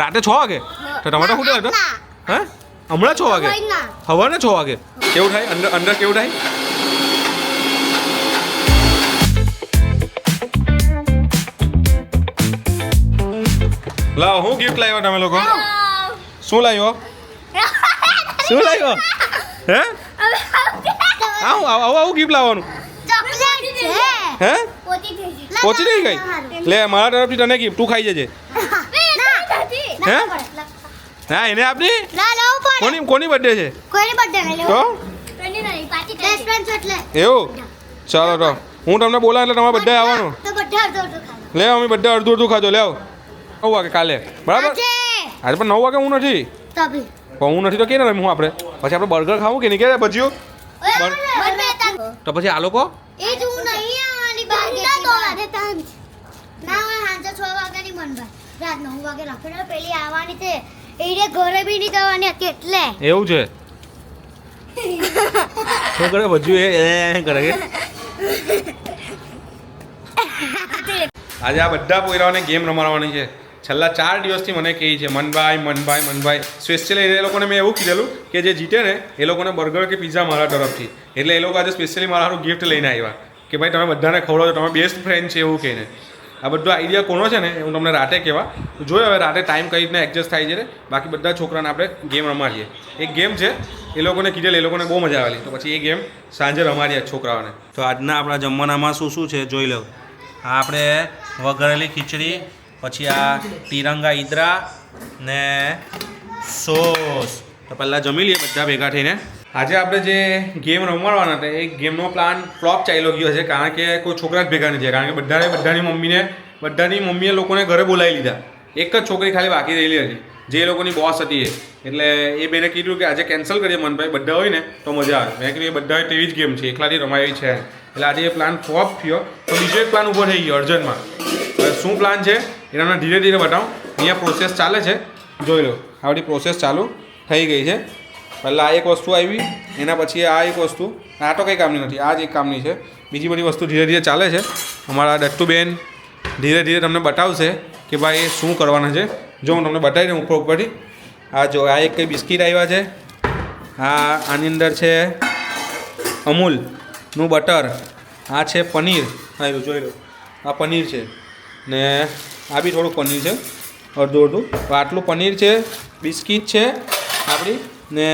રાતે 6 વાગે તો ટમાટર ફૂટે હતો હે હમણાં 6 વાગે સવારે 6 વાગે કેવું થાય અંદર અંદર કેવું થાય લાવ હું ગિફ્ટ લાવ્યો તમે લોકો શું લાવ્યો શું લાવ્યો હે આવું ગિફ્ટ લાવવાનું હે પહોંચી નહીં ગઈ લે મારા તરફથી તને ગિફ્ટ તું ખાઈ જજે હે હા એને આપની કોની બર્થડે છે તો એવું ચાલો તો હું તમને બોલા એટલે તમારે બધા આવવાનું લે અમે બધા અડધું ખાજો લે 9 વાગે કાલે બરાબર આજે પણ 9 વાગે હું નથી પણ હું નથી તો કે ને હું આપણે પછી આપણે બર્ગર ખાવું કે નહીં કે ભજીયો તો પછી આ લોકો એવું છે શું કરે ભજીયું એ કરે કે આજે આ બધા પોયરાઓને ગેમ રમાડવાની છે છેલ્લા 4 દિવસથી મને કહે છે મનભાઈ સ્પેશિયલી એ લોકોને મેં એવું કીધેલું કે જે જીતે ને એ લોકોને બર્ગર કે પિઝા મારા તરફથી એટલે એ લોકો આજે સ્પેશિયલી મારા સારું ગિફ્ટ લઈને આવ્યા કે ભાઈ તમે બધાને ખવડાવો તમે બેસ્ટ ફ્રેન્ડ છે એવું કહીને આ બધો આઈડિયા કોનો છે ને હું તમને રાતે કહેવા જોયો હવે રાતે ટાઈમ કઈ રીતના એડજસ્ટ થાય છે બાકી બધા છોકરાને આપણે ગેમ રમાડીએ એક ગેમ છે એ લોકોને કીધેલ એ લોકોને બહુ મજા આવેલી તો પછી એ ગેમ સાંજે રમાડીએ છોકરાઓને તો આજના આપણા જમવાનામાં શું છે જોઈ લો આ આપણે વઘારેલી ખીચડી પછી આ તિરંગા ઈદરા ને સોસ તો પહેલાં જમી લઈએ બધા ભેગા થઈને આજે આપણે જે ગેમ રમાડવાના હતા એ ગેમનો પ્લાન ફ્લોપ ચાલ્યો ગયો છે કારણ કે કોઈ છોકરા જ ભેગા નથી કારણ કે બધાની મમ્મીએ લોકોને ઘરે બોલાવી લીધા એક જ છોકરી ખાલી બાકી રહેલી હતી જે એ લોકોની બોસ હતી એટલે એ બેને કીધું કે આજે કેન્સલ કરીએ મનભાઈ બધા હોય ને તો મજા આવે મેં કીધું એ બધા તેવી જ ગેમ છે એકલાથી રમાવી છે એટલે આજે એ પ્લાન ફ્લોપ થયો તો બીજો એક પ્લાન ઊભો થઈ ગયો અર્જન્ટમાં હવે શું પ્લાન છે એ તમને ધીરે ધીરે બતાવું અહીંયા પ્રોસેસ ચાલે છે જોઈ લો આ બધી પ્રોસેસ ચાલુ થઈ ગઈ છે પહેલાં આ એક વસ્તુ આવી એના પછી આ એક વસ્તુ આ તો કંઈ કામની નથી આ જ એક કામની છે બીજી બધી વસ્તુ ધીરે ધીરે ચાલે છે અમારા દત્તુબેન ધીરે ધીરે તમને બતાવશે કે ભાઈ શું કરવાના છે જો હું તમને બતાવી દઉં ઉપરથી આ જો આ એક કંઈ બિસ્કિટ આવ્યા છે આની અંદર છે અમૂલનું બટર આ છે પનીર આવ્યું જોઈ લો આ પનીર છે ને આ બી થોડુંક પનીર છે અડધું તો આટલું પનીર છે બિસ્કિટ છે આપણી ને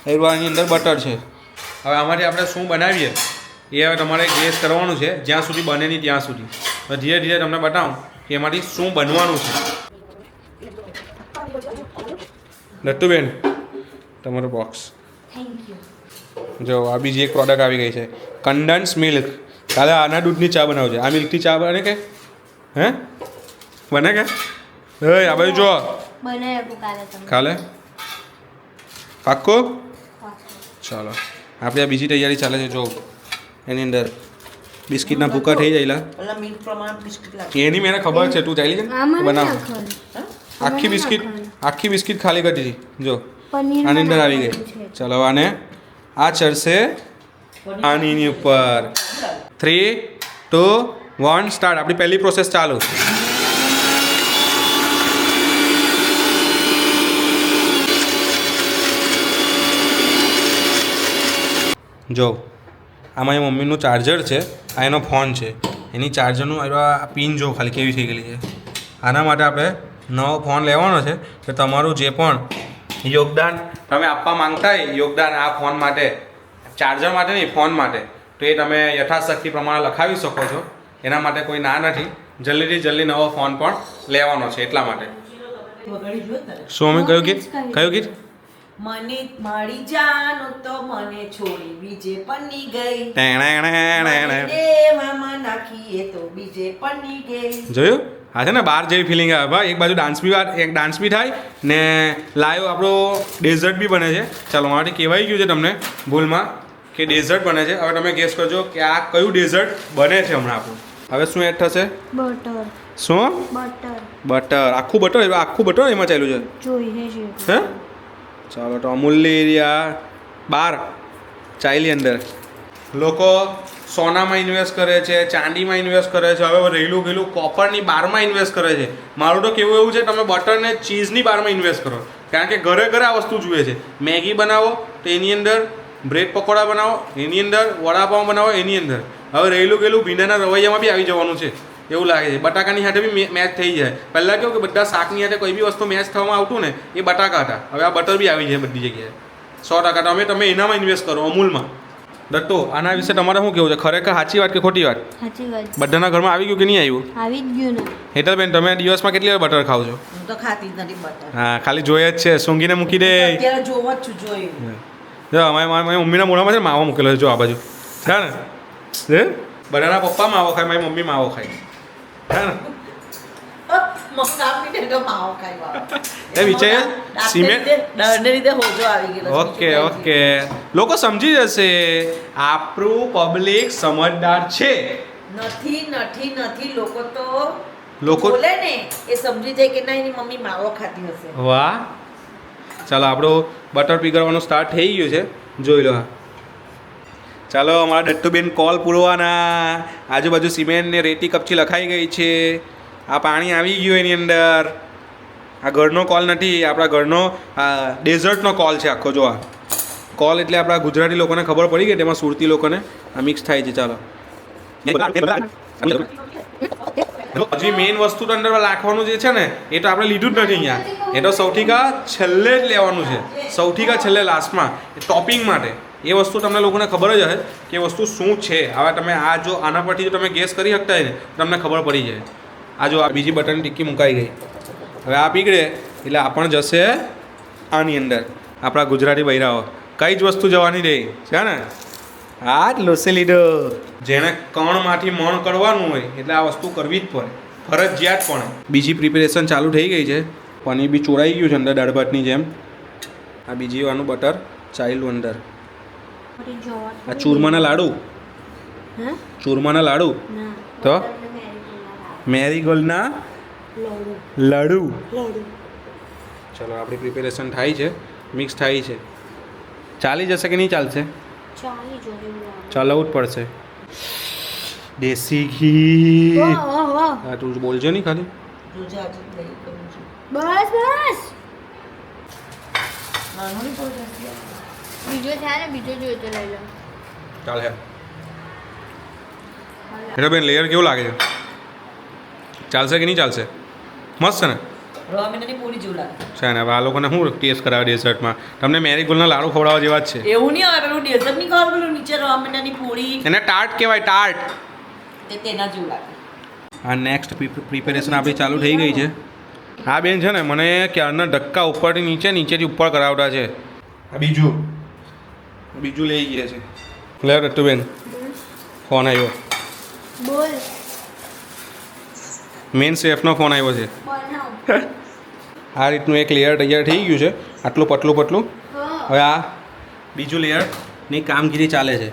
આની અંદર બટર છે હવે આમાંથી આપણે શું બનાવીએ એ હવે તમારે ગેસ કરવાનું છે જ્યાં સુધી બને નહીં ત્યાં સુધી તો ધીરે ધીરે તમને બતાવું કે એમાંથી શું બનવાનું છે દત્તુબેન તમારું બોક્સ જો આ બીજી એક પ્રોડક્ટ આવી ગઈ છે કન્ડન્સ મિલ્ક કાલે આના દૂધની ચા બનાવજે આ મિલ્કની ચા બને કે હે બને કે હે આ બાજુ જો કાલે પાક્કો ચાલો આપણે આ બીજી તૈયારી ચાલે છે જો એની અંદર બિસ્કિટના ભૂકા થઈ જાય એની મને ખબર છે તું ચાલી બનાવ આખી બિસ્કિટ ખાલી કરી દીધી જો આની અંદર આવી ગઈ ચાલો આને આ ચડશે આની ઉપર 3 2 1 સ્ટાર્ટ આપણી પહેલી પ્રોસેસ ચાલુ જો આમાં એ મમ્મીનું ચાર્જર છે આ એનો ફોન છે એની ચાર્જરનું આ પિન જો ખાલી કેવી થઈ ગયેલી છે આના માટે આપણે નવો ફોન લેવાનો છે તો તમારું જે પણ યોગદાન તમે આપવા માંગતા હોય યોગદાન આ ફોન માટે ચાર્જર માટે નહીં ફોન માટે તો એ તમે યથાશક્તિ પ્રમાણે લખાવી શકો છો એના માટે કોઈ ના નથી જલ્દીથી જલ્દી નવો ફોન પણ લેવાનો છે એટલા માટે શું અમે કયું ગીત મને મારી જાનો તો મને છોડી બીજે પની ગઈ દેવામાં નાખીએ તો બીજે પની ગઈ જોયું હા છે ને બહાર જેવી ફિલિંગ આવે ભાઈ એક બાજુ ડાન્સ બી થાય ને લાઈવ આપણો ડેઝર્ટ બી બને છે ચાલો મારાથી કહેવાઈ ગયું છે તમને ભૂલમાં કે ડેઝર્ટ બને છે હવે તમે ગેસ કરજો કે આ કયું ડેઝર્ટ બને છે હમણાં આપણું હવે શું એડ થશે બટર શું બટર આખું બટર એમાં ચાલ્યું છે હે ચાલો તો અમૂલ્ય એરિયા 12 ચાલી અંદર લોકો સોનામાં ઇન્વેસ્ટ કરે છે, ચાંદીમાં ઇન્વેસ્ટ કરે છે, હવે રહેલું ગયેલું કોપરની બારમાં ઇન્વેસ્ટ કરે છે. મારું તો કેવું એવું છે, તમે બટર ને ચીઝની બારમાં ઇન્વેસ્ટ કરો, કારણ કે ઘરે ઘરે આ વસ્તુ જોઈએ છે. મેગી બનાવો તો એની અંદર, બ્રેડ પકોડા બનાવો એની અંદર, વડાપાઉં બનાવો એની અંદર. હવે રહેલું ગયેલું ભીંડાના રવૈયામાં બી આવી જવાનું છે એવું લાગે છે. બટાકાની સાથે બી મેચ થઈ જાય. પહેલાં કેવું કે બધા શાકની સાથે કોઈ બી વસ્તુ મેચ થવામાં આવતું ને એ બટાકા હતા. હવે આ બટર બી આવી જાય બધી જગ્યાએ 100%. તમે એનામાં ઇન્વેસ્ટ કરો, અમૂલમાં. દત્તો, આના વિશે તમારે શું કેવું છે? ખરેખર સાચી વાત કે ખોટી વાત? સાચી વાત. બધાના ઘરમાં આવી ગયું કે નહીં આવ્યું? આવી જ ગયું ને. હેતલબેન, તમે દિવસમાં કેટલી વાર બટર ખાવ છો? હું તો ખાતી જ નથી બટર. હા, ખાલી જોઈએ જ છે, સૂંઘીને મૂકી દે. અત્યારે જોવો જ છું, જોયું. જો મારી મમ્મીના મોઢામાં છે ને માવો મૂકેલો છે, જો આ બાજુ છે ને. બધાના પપ્પા માવો ખાય, મારી મમ્મી માવો ખાય, છે ને. મમ્મી તો માવો ખાઈ એ વિચાર સિમેન્ટ. ડરને લીધે હોજો આવી ગયેલો છે. ઓકે. લોકો સમજી જશે, આપણું પબ્લિક સમજદાર છે. નથી લોકો તો લોકો બોલે ને એ સમજી જાય કે ના એની મમ્મી માવો ખાતી હશે. વાહ. ચાલો, આપણું બટર પીગળવાનું સ્ટાર્ટ થઈ ગયું છે, જોઈ લો. ચાલો, અમારા દટ્ટુબેન કોલ પૂરવાના. આજુબાજુ સિમેન્ટ ને રેતી કપચી લખાઈ ગઈ છે. આ પાણી આવી ગયું એની અંદર. આ ઘરનો કોલ નથી, આપણા ઘરનો ડેઝર્ટનો કોલ છે આખો. જો આ કોલ એટલે આપણા ગુજરાતી લોકોને ખબર પડી ગઈ, તેમાં સુરતી લોકોને આ મિક્સ થાય છે. ચાલો, હજી મેઇન વસ્તુ તો અંદર રાખવાનું જે છે ને એ તો આપણે લીધું જ નથી અહીંયા. એ તો સૌથી છેલ્લે જ લેવાનું છે, સૌથી છેલ્લે લાસ્ટમાં ટોપિંગ માટે. એ વસ્તુ તમને લોકોને ખબર જ હશે કે એ વસ્તુ શું છે. હવે તમે આ જો આના પરથી જો તમે ગેસ કરી શકતા હોય ને તમને ખબર પડી જાય. આ જો આ બીજી બટરની ટિક્કી મુકાઈ ગઈ. હવે આ પીગળે એટલે આપણ જશે આની અંદર. આપણા ગુજરાતી બૈરાઓ કઈ જ વસ્તુ જવાની રહી છે ને. હા જ લોસે લીધો. જેણે કણમાંથી મણ કરવાનું હોય એટલે આ વસ્તુ કરવી જ પડે, ફરજિયાત પણ. બીજી પ્રિપેરેશન ચાલુ થઈ ગઈ છે. પનીર બી ચોરાઈ ગયું છે અંદર દાળ ભાતની જેમ. આ બીજી વાનું બટર ચાલ્યું અંદર. આ ચૂરમાના લાડુ. ચૂરમાના લાડુ તો મેરીગોલ્ડના લાડુ. ચલો, આપણી પ્રિપેરેશન થાય છે, મિક્સ થાય છે. ચાલી જશે કે નહીં ચાલશે? ચલાવવું જ પડશે. દેશી ઘી. હા, તું બોલજો નહીં ખાલી. બસ. બીજો છે ને, બીજો જોઈએ તો લઈ લો. ચાલે. એટલે બેન, લેયર કેવું લાગે છે? ચાલશે કે નહીં ચાલશે? મસ્ત છે ને? રોમિનાની પૂરી જેવું લાગે છે ને. હવે આ લોકોને શું ટેસ્ટ કરાવે ડેઝર્ટમાં? તમને મેરીગોલ્ડના લાડુ ખવડાવવા જેવા જ છે. એવું નહીં આવે, પેલું ડેઝર્ટ નહીં ખાવાનું, પેલું નીચે રોમિનાની પૂરી એને ટાર્ટ કહેવાય, ટાર્ટ. તે તેના જેવું લાગે. આ નેક્સ્ટ પ્રિપેરેશન આપણી ચાલુ થઈ ગઈ છે. આ બેન છે ને મને ક્યારના ધક્કા ઉપરથી નીચે, નીચેથી ઉપર કરાવતા છે. આ બીજું લઈ ગયા છે. લે રટ્ટુ બેન, ફોન આવ્યો. બોલ. મેન શેફનો ફોન આવ્યો છે. આ રીતનું એક લેયર તૈયાર થઈ ગયું છે, આટલું પતલું. હવે આ બીજું લેયરની કામગીરી ચાલે છે.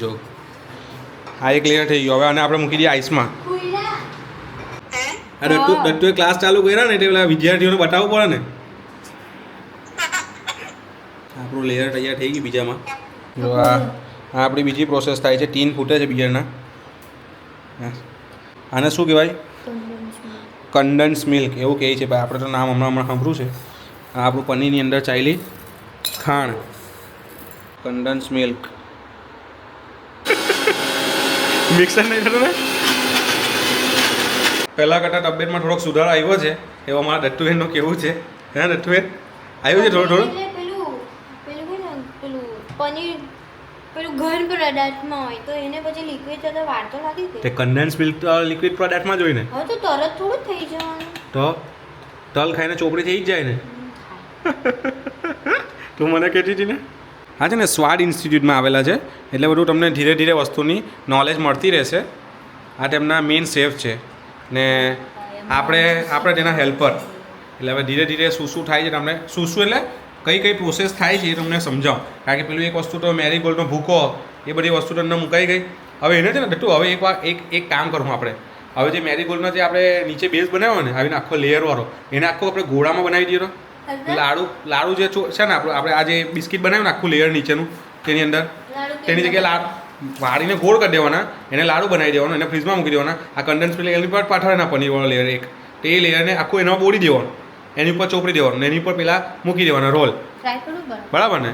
જો આ એક લેયર થઈ ગયો. હવે આને આપણે મૂકી દઈએ આઈસમાં. આ દટ્ટુએ ક્લાસ ચાલુ કર્યા ને એટલે પેલા વિદ્યાર્થીઓને બતાવવું પડે ને. આપણું લેયર તૈયાર થઈ ગયું બીજામાં. જો આ આપણી બીજી પ્રોસેસ થાય છે. ટીન ફૂટે છે બિયરના. આને શું કહેવાય? કન્ડન્સ મિલ્ક એવું કહે છે ભાઈ. આપણે તો નામ હમણાં સાંભળ્યું છે. આ આપણું પનીરની અંદર ચાલી ખાંડ, કન્ડન્સ મિલ્ક. મિક્સર નહીં થતું ને? પહેલાં કરતાં તબિયતમાં થોડોક સુધારો આવ્યો છે એવો મારા દટ્ટુબેનનું કેવું છે. હે દટ્ટુબેન, આવ્યું છે થોડું? પનીર પેલું ઘન પદાર્થમાં હોય તો એને પછી લિક્વિડ થતા વાર તો લાગી ગઈ. તે કન્ડેન્સ મિલ્ક તો લિક્વિડ પદાર્થમાં જ હોય ને. હવે તો તરત થોડું થઈ જવાનું. તો તલ ખાઈને ચોપડી થઈ જ જાય ને. તું મને કહેતી હતી ને. હા, છે ને સ્વાદ ઇન્સ્ટિટ્યૂટમાં આવેલા છે એટલે બધું તમને ધીરે ધીરે વસ્તુની નોલેજ મળતી રહેશે. આ તેમના મેઇન શેફ છે ને આપણે તેના હેલ્પર. એટલે હવે ધીરે ધીરે શું થાય છે તમને શું એટલે કઈ પ્રોસેસ થાય છે એ તમને સમજાવું. કારણ કે પેલું એક વસ્તુ તો મેરીગોલ્ડનો ભૂકો એ બધી વસ્તુ તો અંદર મુકાઈ ગઈ. હવે એને છે ને દટ્ટુ, હવે એક કામ કરું આપણે. હવે જે મેરીગોલ્ડનો જે આપણે નીચે બેઝ બનાવ્યો ને આવીને આખો લેયરવાળો, એને આખો આપણે ગોળામાં બનાવી દઈએ તો. લાડુ જે છે ને આપણે આ જે બિસ્કિટ બનાવ્યું ને આખું લેયર નીચેનું તેની અંદર તેની જગ્યાએ વાળીને ગોળ કરી દેવાના, એને લાડુ બનાવી દેવાનો, એને ફ્રીજમાં મૂકી દેવાના. આ કન્ડેન્સ મિલ્ક એની પર પાથરવાના પનીરવાળો લેયર એક, તે લેયરને આખું એમાં બોળી દેવાનું, એની ઉપર ચોપડી દેવાનું, એની ઉપર પેલા મૂકી દેવાના રોલ. બરાબર ને?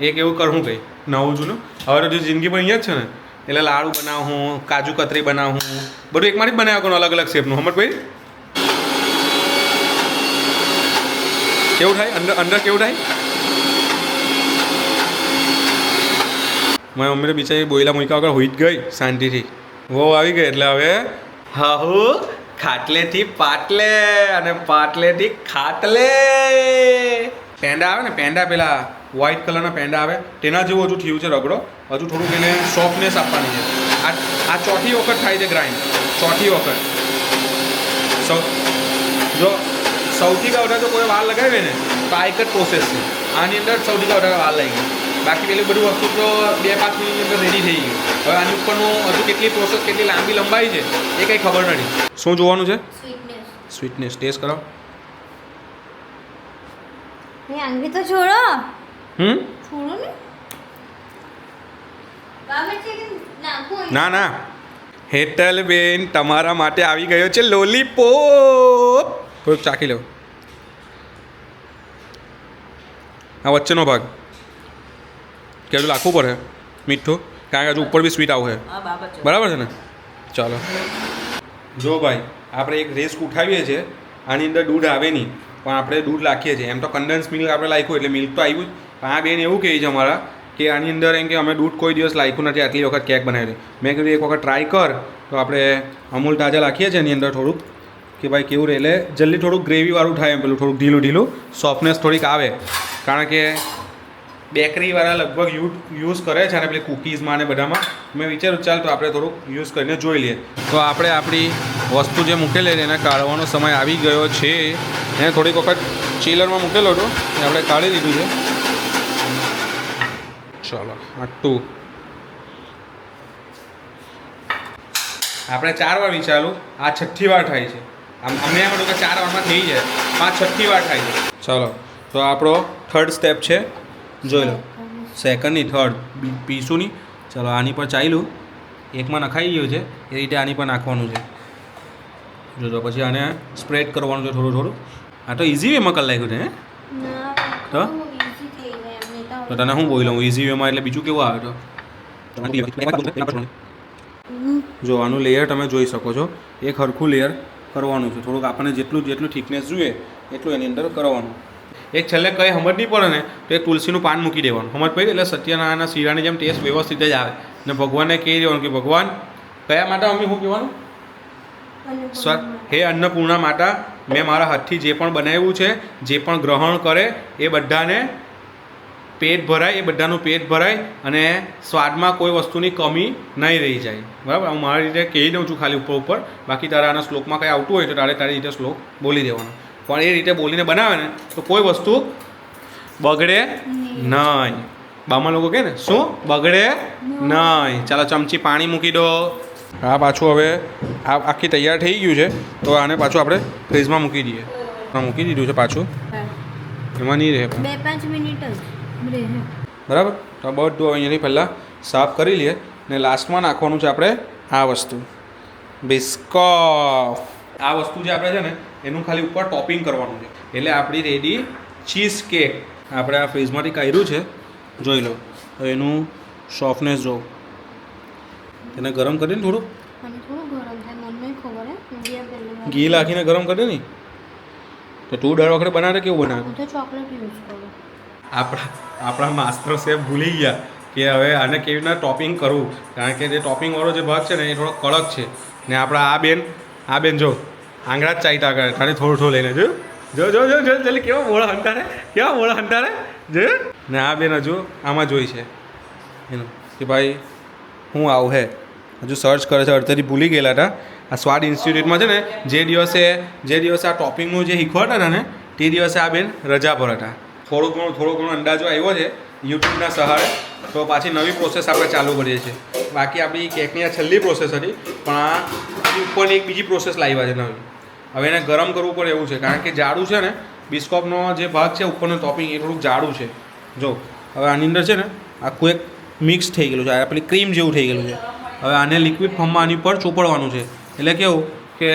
એક એવું કરવું કંઈ નવું જૂનું. હવે તો જિંદગી પણ અહીંયા જ છે ને, એટલે લાડુ બનાવું, કાજુ કતરી બનાવું, બધું એકમાંથી જ બનાવ્યા કરવાનું અલગ અલગ શેપનું. સમજ ભાઈ? કેવું થાય અંદર અંદર કેવું થાય? મારી મમ્મી તો બિચારી બોયલા મૂક્યા વગર હોઈ જ ગઈ શાંતિથી. વહુ આવી ગઈ એટલે હવે હાહુ ખાટલેથી પાટલે અને પાટલેથી ખાટલે. પેંડા આવે ને, પેંડા પેલા વ્હાઇટ કલરના પેંડા આવે તેના જેવું હજુ થયું છે રગડો. હજુ થોડુંક એને સોફ્ટનેસ આપવાની છે. આ ચોથી વખત થાય છે ગ્રાઇન્ડ, ચોથી વખત. જો સૌથી વધારે જો કોઈ વાર લગાવે ને તો આ એક જ પ્રોસેસ છે. આની અંદર સૌથી વધારે વાર લાગી ગઈ. બાકી પેલી બધું વસ્તુ તો 2-5 મિનિટની અંદર રેડી થઈ ગયું. હવે આની ઉપરનું હજુ કેટલી પ્રોસેસ, કેટલી લાંબી લંબાઈ છે એ કંઈ ખબર નથી. શું જોવાનું છે? સ્વીટનેસ ટેસ્ટ કરો. આંગળી તો છોડો. છોડો ને. ના ના, હેતલ બેન તમારા માટે આવી ગયો છે લોલીપોપ. થોડુંક ચાખી લો. આ વચ્ચેનો ભાગ કે હજુ લાખવું પડે મીઠું, કારણ કે હજુ ઉપર બી સ્વીટ આવશે. બરાબર છે ને? ચાલો જો ભાઈ, આપણે એક રેસ્ક ઉઠાવીએ છીએ. આની અંદર દૂધ આવે નહીં, પણ આપણે દૂધ નાખીએ છીએ. એમ તો કન્ડેન્સ મિલ્ક આપણે નાખ્યું એટલે મિલ્ક તો આવ્યું જ. પણ આ બેન એવું કહે છે અમારા કે આની અંદર એમ કે અમે દૂધ કોઈ દિવસ નાખ્યું નથી, આટલી વખત કેક બનાવી. મેં કીધું એક વખત ટ્રાય કર. તો આપણે અમૂલ તાજા નાખીએ છીએ એની અંદર થોડુંક, કે ભાઈ કેવું રહે, એટલે જલ્દી થોડુંક ગ્રેવીવાળું થાય, એમ પેલું થોડુંક ઢીલું ઢીલું સોફ્ટનેસ થોડીક આવે. કારણ કે બેકરીવાળા લગભગ યુઝ કરે છે અને પેલી કૂકીઝમાં ને બધામાં. મેં વિચાર્યું ચાલ તો આપણે થોડુંક યુઝ કરીને જોઈ લઈએ. તો આપણે આપણી વસ્તુ જે મૂકેલી એને કાઢવાનો સમય આવી ગયો છે. એને થોડીક વખત ચીલરમાં મૂકેલો હતો, એ આપણે કાઢી લીધું છે. ચાલો આટલું આપણે 4 વાર વિચાર્યું, આ 6ઠ્ઠી વાર થાય છે. અમને એમ હતું કે 4 વારમાં થઈ જાય, 5-6ઠ્ઠી વાર થાય છે. ચાલો તો આપણો થર્ડ સ્ટેપ છે, જોઈ લો. સેકન્ડ નહીં, થર્ડ પીસું નહીં. ચાલો આની પર ચાલ્યું, એકમાં નખાઈ ગયું છે એ રીતે આની પર નાખવાનું છે. જો પછી આને સ્પ્રેડ કરવાનું છે થોડું થોડું. આ તો ઇઝી વેમાં કરી નાખ્યું છે. હે તો તને હું બોલી લઉં ઇઝી વેમાં, એટલે બીજું કેવું આવે તો જો આનું લેયર તમે જોઈ શકો છો. એક હરખું લેયર કરવાનું છે. થોડુંક આપણને જેટલું થિકનેસ જોઈએ એટલું એની અંદર કરવાનું. એક છેલ્લે કંઈ સમજ નહીં પડે ને તો એક તુલસીનું પાન મૂકી દેવાનું. સમજ પડી? એટલે સત્યનારાયણના શીરાની જેમ ટેસ્ટ વ્યવસ્થિત જ આવે. ને ભગવાનને કહી દેવાનું કે ભગવાન કયા માટે અમે શું કહેવાનું? હે અન્નપૂર્ણા માતા, મેં મારા હાથથી જે પણ બનાવ્યું છે, જે પણ ગ્રહણ કરે એ બધાને પેટ ભરાય, એ બધાનું પેટ ભરાય અને સ્વાદમાં કોઈ વસ્તુની કમી નહીં રહી જાય. બરાબર? હું મારી રીતે કહી દઉં છું ખાલી ઉપર. બાકી તારા આના શ્લોકમાં કંઈ આવતું હોય તો તારી રીતે શ્લોક બોલી દેવાનો. પણ એ રીતે બોલીને બનાવે ને તો કોઈ વસ્તુ બગડે નહીં. બામાં લોકો કહે ને શું બગડે નહીં. ચાલો ચમચી પાણી મૂકી દો. આ પાછું હવે આ આખી તૈયાર થઈ ગયું છે, તો આને પાછું આપણે ફ્રીજમાં મૂકી દઈએ. મૂકી દીધું છે પાછું, એમાં નહીં રહે 2-5 મિનિટ જ રહે. બરાબર? તો બધું અહીંયાથી પહેલાં સાફ કરી લઈએ. ને લાસ્ટમાં નાખવાનું છે આપણે આ વસ્તુ બિસ્કોફ. આ વસ્તુ જે આપણે છે ને એનું ખાલી ઉપર ટોપિંગ કરવાનું છે. એટલે આપણી રેડી ચીઝ કેક આપણે આ ફ્રીજમાંથી કાઢ્યું છે. જોઈ લો તો એનું સોફ્ટનેસ જો. એને ગરમ કરીને થોડું ઘી નાખીને ગરમ કરી દે ને. તો તું દર વખતે બનાવે કેવું બનાવે? આપણા માસ્ટર શેફ ભૂલી ગયા કે હવે આને કેવી રીતના ટોપિંગ કરવું. કારણ કે જે ટોપિંગવાળો જે ભાગ છે ને એ થોડો કડક છે. ને આપણા આ બેન જો આંગળા જ ચાઈતા કરે ખાલી થોડું થોડું લઈને. જો જો જો જો જલ્દી કેવા મોડા હંટારે જો. ને આ બેન હજુ આમાં જોઈ છે એનું કે ભાઈ હું આવું હે, હજુ સર્ચ કરે છે. અડધેથી ભૂલી ગયેલા હતા. આ સ્વાદ ઇન્સ્ટિટ્યૂટમાં છે ને જે દિવસે આ ટોપિંગનું જે શીખવાડતા હતા ને તે દિવસે આ બેન રજા પર હતા. થોડો ઘણો અંદાજો આવ્યો છે યુટ્યુબના સહારે. તો પાછી નવી પ્રોસેસ આપણે ચાલુ કરીએ છીએ. બાકી આપણી કેકની આ છેલ્લી પ્રોસેસ હતી, પણ આ ઉપરની એક બીજી પ્રોસેસ લાવ્યા છે નવી. હવે એને ગરમ કરવું પડે એવું છે, કારણ કે જાડું છે ને બિસ્કોપનો જે ભાગ છે ઉપરનો ટોપિંગ એ થોડુંક જાડું છે. જો હવે આની અંદર છે ને આખું એક મિક્સ થઈ ગયેલું છે, આ પેલી ક્રીમ જેવું થઈ ગયેલું છે. હવે આને લિક્વિડ ફોર્મમાં આની પર ચોપડવાનું છે. એટલે કેવું કે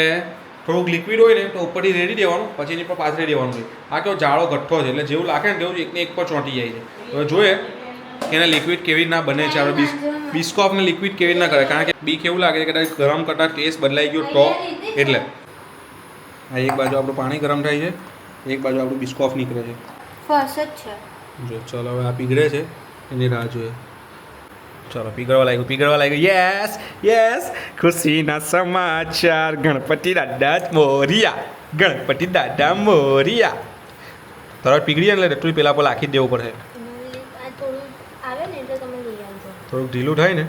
થોડુંક લિક્વિડ હોય ને તો ઉપરથી રેડી દેવાનું, પછી એની પર પાથરી દેવાનું છે. આ કેવો જાડો ગઠ્ઠો છે, એટલે જેવું લાગે ને તેવું એકને એક પર ચોંટી જાય છે. હવે જોઈએ કે એને લિક્વિડ કેવી રીતના બને છે. આપણે બિસ્કોપને લિક્વિડ કેવી રીતના કરે, કારણ કે બી કેવું લાગે કે કદાચ ગરમ કરતાં ટેસ્ટ બદલાઈ ગયો તો એટલે આ એક બાજુ આપણું પાણી ગરમ થાય છે, એક બાજુ આપણું બિસ્કોપ નીકળે છે. ફર્સ્ટ જ છે. જો ચલો હવે આ પીગળે છે, એની રાહ જોઈએ. ચલો પીગળવા લાગ્યું. યસ યસ, ખુશીના સમાચાર, ગણપતિ દાદા મોરિયા, ગણપતિ દાદા મોરિયા. તરત પીગળી જાય એટલે રટું પેલા પર નાખી જ દેવું પડશે. આ થોડું આવે ને એટલે તમે લઈ આવજો. થોડુંક ઢીલું થાય ને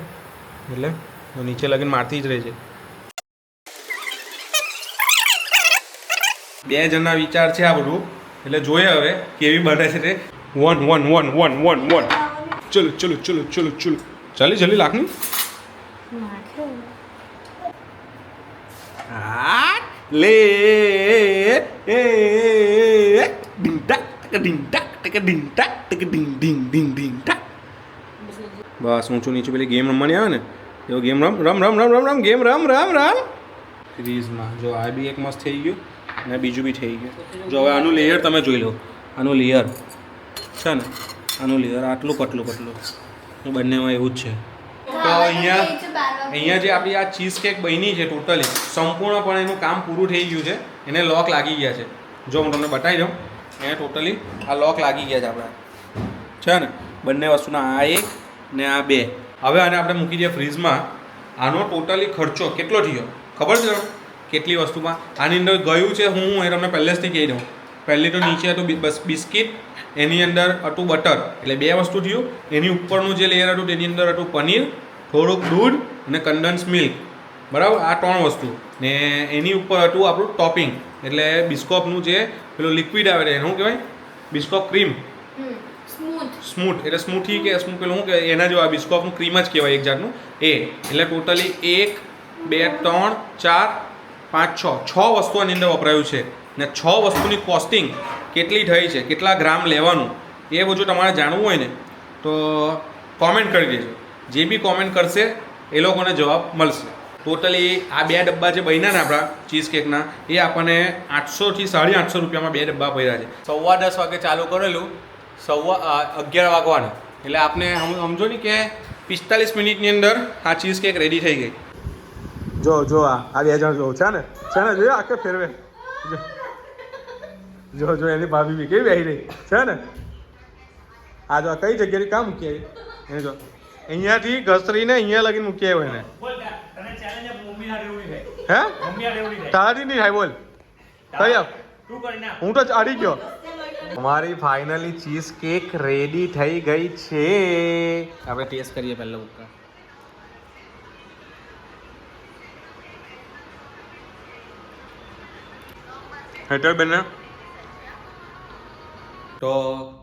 એટલે નીચે લગીને મારતી જ રહે છે. 2 જણના વિચાર છે આ બધું, એટલે જોઈએ હવે કેવી બને છે તે. 1 1 1 1 1 1. ચલો જલ્દી લાખની. લે એ ડિંગ ટાક ડિંગ ટાક ડિંગ ટાક ડિંગ ડિંગ ડિંગ ડિંગ ટાક. બસ ઊંચું નીચું પેલી ગેમ રમવાની આવે ને એવો ગેમ રમ ગેમ રમ સિરીઝમાં. જો આ બી એક મસ્ત થઈ ગયું અને બીજું બી થઈ ગયું. જો હવે આનું લેયર તમે જોઈ લો, આનું લેયર છે ને, આનું લેયર આટલું પતલું બંનેમાં એવું જ છે. તો અહીંયા જે આપણી આ ચીઝ કેક બની છે ટોટલી સંપૂર્ણપણે એનું કામ પૂરું થઈ ગયું છે. એને લોક લાગી ગયા છે. જો હું તમને બતાવી દઉં, એને ટોટલી આ લોક લાગી ગયા છે આપણા, છે ને બંને વસ્તુના, આ એક ને આ 2. હવે આને આપણે મૂકી દઈએ ફ્રીજમાં. આનો ટોટલી ખર્ચો કેટલો થયો ખબર છે કેટલી વસ્તુમાં આની અંદર ગયું છે? હું એ તમને પહેલેથી કહી દઉં. પહેલી તો નીચે હતું બિસ્કિટ, એની અંદર હતું બટર, એટલે 2 વસ્તુ થયું. એની ઉપરનું જે લેયર હતું તેની અંદર હતું પનીર, થોડુંક દૂધ અને કન્ડન્સ મિલ્ક, બરાબર? આ 3 વસ્તુ. ને એની ઉપર હતું આપણું ટોપિંગ, એટલે બિસ્કોપનું જે પેલું લિક્વિડ આવે છે શું કહેવાય? બિસ્કોપ ક્રીમ. સ્મૂથ એટલે સ્મૂથી કે પેલું શું કહેવાય એના જેવું, આ બિસ્કોપનું ક્રીમ જ કહેવાય એક જાતનું એ. એટલે ટોટલી 1 2 3 4 5 6 વસ્તુ આની અંદર વપરાયું છે. ને 6 વસ્તુની કોસ્ટિંગ કેટલી થઈ છે, કેટલા ગ્રામ લેવાનું, એ બધું તમારે જાણવું હોય ને તો કોમેન્ટ કરી દેજો. જે બી કોમેન્ટ કરશે એ લોકોને જવાબ મળશે. ટોટલી આ 2 ડબ્બા જે બન્યા ને આપણા ચીઝ કેકના, એ આપણને 800 થી 850 રૂપિયામાં 2 ડબ્બા પડ્યા છે. 10:15 વાગે ચાલુ કરેલું, 11 વાગવાનું, એટલે આપણે સમજો ને કે 45 મિનિટની અંદર આ ચીઝ કેક રેડી થઈ ગઈ. જો આ 2 જણ જો છે ને જોયો આખે ફેરવે. જો એની ભાભી બી કેવી બેસી રહી છે ને. આ જો કઈ જગ્યાએ કામ મૂકી આવી એને જો, અહીંયાથી ઘસરીને અહીંયા લગીને મૂકી આવ્યો એને. હે તારાથી નહીં થાય બોલ કઈ આપ, હું તો અડી ગયો. અમારી ફાઇનલી ચીઝ કેક રેડી થઈ ગઈ છે. આપણે ટેસ્ટ કરીએ પહેલા ઉપર. હેઠળ બેન તો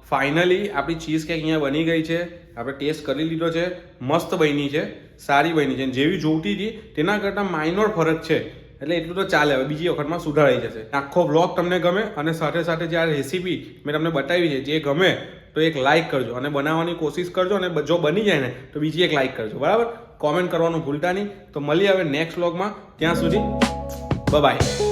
ફાઇનલી આપણી ચીઝ કેક અહીંયા બની ગઈ છે. આપણે ટેસ્ટ કરી લીધો છે, મસ્ત બની છે, સારી બની છે. જેવી જોઈતી હતી તેના કરતાં માઇનોર ફરક છે, એટલે એટલું તો ચાલે. હવે બીજી વખતમાં સુધારાઈ જશે. આખો બ્લોગ તમને ગમે અને સાથે સાથે જે આ રેસીપી મેં તમને બતાવી છે જે ગમે તો એક લાઇક કરજો અને બનાવવાની કોશિશ કરજો, અને જો બની જાય ને તો બીજી એક લાઇક કરજો, બરાબર? કોમેન્ટ કરવાનું ભૂલતા નહીં. તો મળીએ હવે નેક્સ્ટ બ્લોગમાં. ત્યાં સુધી બાય.